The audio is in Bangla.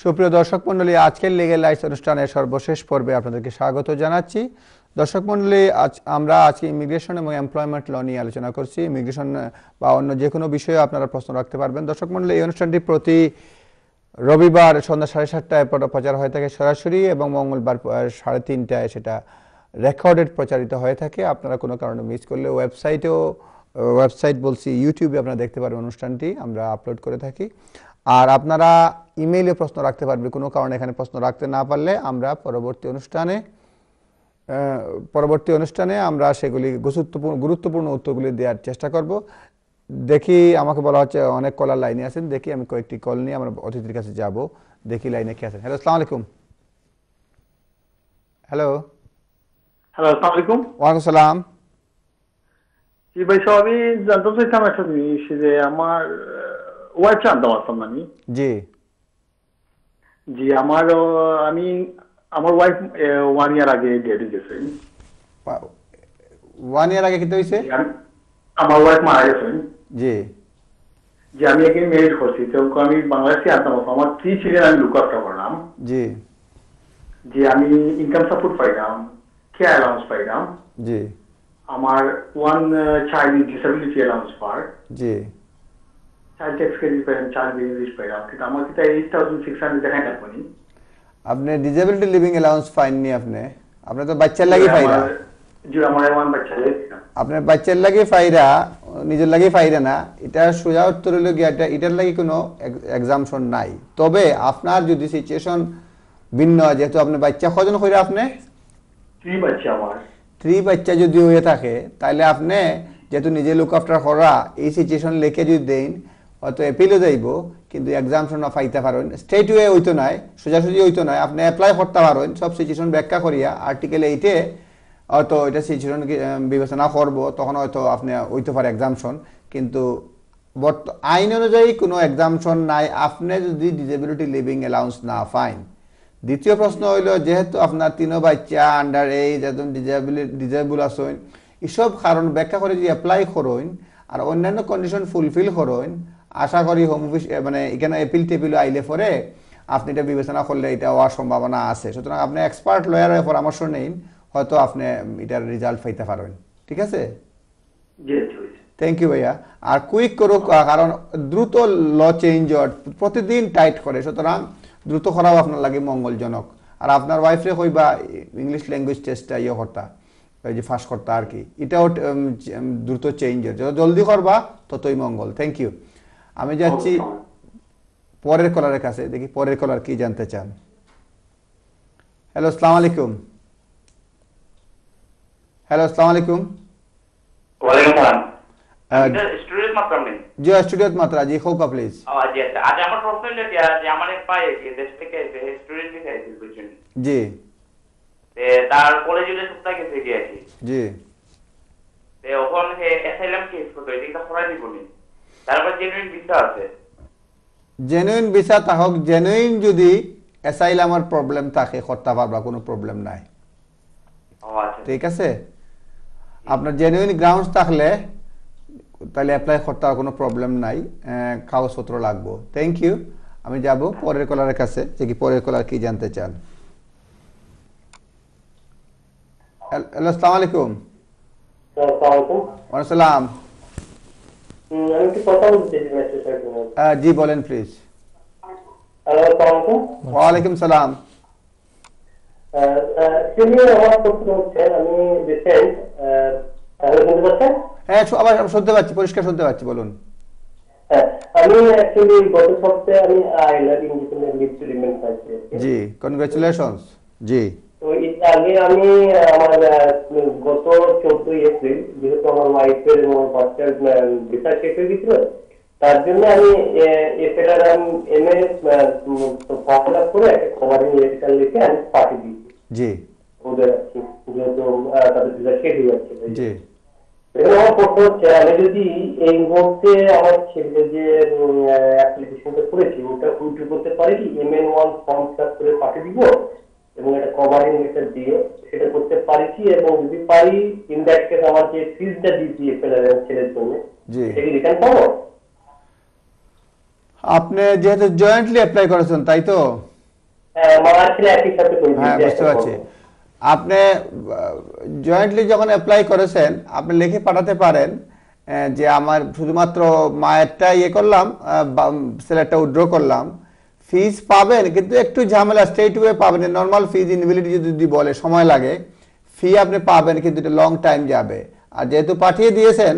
সুপ্রিয় দর্শক মণ্ডলী, আজকের লিগ্যাল লাইটস অনুষ্ঠানের সর্বশেষ পর্বে আপনাদেরকে স্বাগত জানাচ্ছি। দর্শক মণ্ডলী, আমরা আজকে ইমিগ্রেশন এবং এমপ্লয়মেন্ট ল নিয়ে আলোচনা করছি। ইমিগ্রেশন বা অন্য যে কোনো বিষয়ে আপনারা প্রশ্ন রাখতে পারবেন। দর্শক মণ্ডলী, এই অনুষ্ঠানটি প্রতি রবিবার সন্ধ্যা 7:30টায় প্রচার হয়ে থাকে সরাসরি, এবং মঙ্গলবার 3:30টায় সেটা রেকর্ডেড প্রচারিত হয়ে থাকে। আপনারা কোনো কারণে মিস করলে ওয়েবসাইট বলছি ইউটিউবে আপনারা দেখতে পারবেন অনুষ্ঠানটি আমরা আপলোড করে থাকি। আর আপনারা ইমেইলে প্রশ্ন রাখতে পারবেন। কোনো কারণে এখানে প্রশ্ন রাখতে না পারলে আমরা পরবর্তী অনুষ্ঠানে আমরা সেগুলি গুরুত্বপূর্ণ উত্তরগুলি দেওয়ার চেষ্টা করব। দেখি, আমাকে বলা হচ্ছে অনেক কলার লাইনে আছেন। দেখি আমি কয়েকটি কল নিয়ে আমরা অতিথির কাছে যাব। দেখি লাইনে কে আছেন। হ্যালো, আসসালামু আলাইকুম। হ্যালো আসসালামু আলাইকুম। ওয়ালাইকুম সালাম। জি ভাই, আমি জানতে চাইতাম একটা জিনিস, যে আমার ওয়াইফ জানতাম আসতাম না আমি। জি জি, আমার ওয়াইফ 1 ইয়ার আগে ডেট গেছে। 1 ইয়ার আগে কি হয়েছে? আমার ওয়াইফ মারা গেছেন। জি যে আমি এখানে মেরিট করছি, তো আমি বাংলাদেশে আনতাম। আমার 3 ছিলেন, আমি লুক আফটার করলাম। জি যে আমি ইনকাম সাপোর্ট পাইলাম, কেয়ার অ্যালাউন্স পাইলাম। জি আমার 1 চাইল্ড ডিসেবিলিটি অ্যালাউন্স পার। জি চাইল্ড ট্যাক্স ক্রেডিট পাইলাম, চাইল্ড বেনিফিট পাইলাম। কিন্তু আমার কিন্তু 8600 দেখাই না কোনি। আপনি ডিসেবিলিটি লিভিং অ্যালাউন্স পাইননি। আপনি তো বাচ্চার লাগি পাইরা। জি, আমার ওয়ান বাচ্চা আছে। আপনার বাচ্চার লাগি পাইরা, নিজের লাগি পাইরা না। এটা সোজা উত্তর হলো গিয়া এটার লাগি কোনো এক্সামশন নাই। তবে আপনার যদি সিচুয়েশন ভিন্ন, যেহেতু আপনি বাচ্চা কজন কইরা আপনি 3 বাচ্চা আমার। 3 বাচ্চা যদি হয়ে থাকে, তাহলে আপনি যেহেতু নিজে লুক আফটার করা, এই সিচুয়েশন লিখে যদি দেন, হয়তো এপিলও যাইব, কিন্তু এক্সামশন পাইতে পারেন। স্ট্রেট ওয়ে হইতো নয়, সোজাসুজি হইতো নয়। আপনি অ্যাপ্লাই করতে পারেন সব সিচুয়েশন ব্যাখ্যা করিয়া। আর্টিকেল 8-এ হয়তো এটা সিচুয়েশন বিবেচনা করব, তখন হয়তো আপনি হইতে পারে এক্সামশন। কিন্তু আইন অনুযায়ী কোনো এক্সামশন নাই আপনি যদি ডিসেবিলিটি লিভিং অ্যালাউন্স না পাইন। দ্বিতীয় প্রশ্ন হইল, যেহেতু আপনার 3 বাচ্চা আন্ডার এইজ, একদম ডিসেবল আছেন, এসব কারণ ব্যাখ্যা করে যদি অ্যাপ্লাই করেন আর অন্যান্য কন্ডিশন ফুলফিল করেন, আশা করি হোম অফিস এখানে এপিল টেপিল আইলে পরে আপনি এটা বিবেচনা করলে এটা হওয়ার সম্ভাবনা আছে। সুতরাং আপনি এক্সপার্ট লয়ারের পরামর্শ নেন, হয়তো আপনি এটার রেজাল্ট পাইতে পারেন। ঠিক আছে? থ্যাংক ইউ ভাইয়া। আর কুইক করুক, কারণ দ্রুত ল চেঞ্জ প্রতিদিন টাইট করে, সুতরাং দ্রুত করাও আপনার লাগে মঙ্গলজনক। আর আপনার ওয়াইফরে কইবা ইংলিশ ল্যাঙ্গুয়েজ টেস্টটা করতা, ওই যে ফাঁস করতা আর কি, এটাও দ্রুত চেঞ্জ হচ্ছে। যত জলদি করবা ততই মঙ্গল। Thank you. আমি যাচ্ছি পরের কলারের কাছে। দেখি পরের কলার কি জানতে চান। হ্যালো, আসসালামু আলাইকুম। হ্যালো, আসসালামু আলাইকুম। ওয়ালাইকুম সালাম। স্টুডেন্ট মাত্রা নেই। জি, স্টুডেন্ট মাত্রা। জি, হোকা প্লিজ। জি, আচ্ছা। আজ আমার প্রশ্ন হলো যে আমার এক ভাই দেশ থেকে স্টুডেন্ট ভিসা আছে বুঝছেন। জি। তার কলেজে সপ্তাহে গেছে গিয়েছি। জি। ওখান অ্যাসাইলাম কেস করতে এটা করাই দিবনি। তারপর জেনুইন ভিসা আছে। জেনুইন ভিসা থাকক, জেনুইন যদি অ্যাসাইলামের প্রবলেম থাকে করতে পারবা, কোনো প্রবলেম নাই। ঠিক আছে? আপনার জেনুইন গ্রাউন্ডস থাকলে তাহলে অ্যাপ্লাই করতে কোনো প্রবলেম নাই, কাগজপত্র লাগবো। Thank you. আমি যাব পরের কলারের কাছে। যে কি পরের কলার কি জানতে চান। হ্যালো, আসসালামু আলাইকুম। ওয়ালাইকুম সালাম। জি বলেন প্লিজ। ওয়ালাইকুম সালাম। হ্যাঁ, আবার শুনতে পাচ্ছি, পরিষ্কার শুনতে পাচ্ছি, বলুন। আমি অ্যাকচুয়ালি গত সপ্তাহে আমি আইলার ইন্ডিপেন্ডেন্ট লিভ টু রিমেইন পাইছি। জি, কনগ্রাচুলেশনস। জি। তো এর আগে আমি আমার গত 14 এপ্রিল, যেহেতু আমার ওয়াইফের বাচ্চার ভিসা শেষ হয়ে গেছিল, তার জন্য আমি এফএলআরএম এমএ ফর্ম আপ করে একটা কভারিং লেটার লিখে আমি পাঠিয়ে দিয়েছি। জি। ওদের যেহেতু তাদের ভিসা শেষ হয়ে যাচ্ছে। জি। আমার প্রশ্ন হচ্ছে, আমি যদি এই মুহূর্তে আমার ছেলে যে অ্যাপ্লিকেশনটা করেছি ওটা উইথড্র করতে পারি কি? MN1 ফর্ম ফিল আপ করে পাঠিয়ে দিব এবং একটা কভারিং লেটার দিয়ে সেটা করতে পারি কি? এবং যদি পারি, ইন দ্যাট কেস আমার যে ফিজটা দিয়েছি এফএলআরএম ছেলের জন্য, সেটা কি রিটার্ন পাবো? আপনি যেহেতু জয়েন্টলি অ্যাপ্লাই করেছেন, তাই তো? মার ছেলে একই সাথে করে হ্যাঁ দিয়েছে বুঝতে একটা পারছি। ফর্ম। আপনি জয়েন্টলি যখন অ্যাপ্লাই করেছেন আপনি লিখে পাঠাতে পারেন যে আমার শুধুমাত্র মায়েরটা ইয়ে করলাম, ছেলেরটা উইথড্র করলাম, ফিজ পাবেন কিন্তু একটু ঝামেলা, স্ট্রেট ওয়ে পাবেন। নর্মাল ফিজ ইনভ্যালিড যদি বলে সময় লাগে, ফি আপনি পাবেন কিন্তু এটা লং টাইম যাবে। আর যেহেতু পাঠিয়ে দিয়েছেন